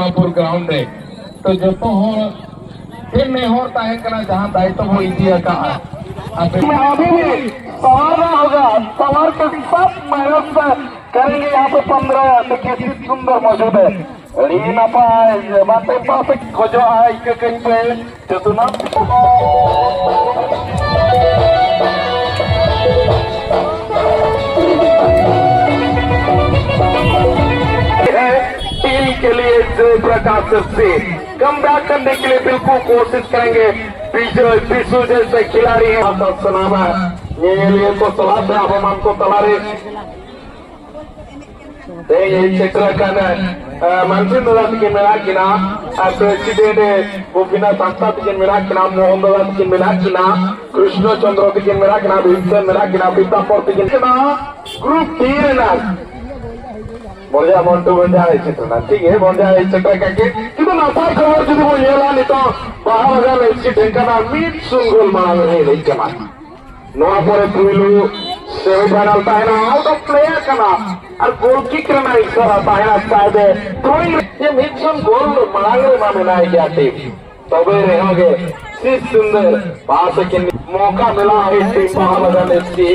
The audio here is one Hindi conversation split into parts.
दुर्गापुर ग्राउंड में तो जो तो हो फिर नहीं होता है करना जहाँ दायित्व वो इंडिया का है अभी भी सवारना होगा। सवार के साथ मेहनत से करेंगे। यहाँ पे 15 देखिए सुंदर मौजूद है। रीना पाए बातें पास खोजो है कहीं पे चतुना टीम के लिए जय प्रकाश से कम बैक करने के लिए बिल्कुल कोशिश करेंगे। विशु जैसे खिलाड़ी है सुनामा ये को सलाह से अपमान को तलारे क्षेत्र मंत्री के मेरा की नाम प्रेसिडेंट गोपीनाथ संस्था के मेरा की नाम मोहन के मेरा की नाम कृष्ण चंद्र के मेरा की नाम भीमसेन मेरा की नाम पितापुर के नाम ग्रुप 3 बंजा मंटू बंजा चित्र ठीक है बंजा चित्र करके किंतु नपाय खबर जो वो येला नहीं तो बाहर लगा ले इसी ढेंकाना मीट सुंगुल मार रहे हैं जमा नोआ पर पुइलू सेमीफाइनल था है ना आउट ऑफ प्लेयर करना और गोल किक करना इस तरह था है ना शायद थ्रोइंग ये मीट सुन गोल मांगे माने ना क्या थे तबे रहेंगे सिर्फ सुंदर पास के मौका मिला है टीम बाहर लगाने की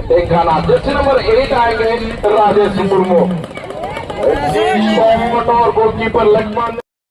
ढेंकाना जैसे नंबर 8 आएंगे राजेश मुर्मू और गोलकीपर लक्ष्मण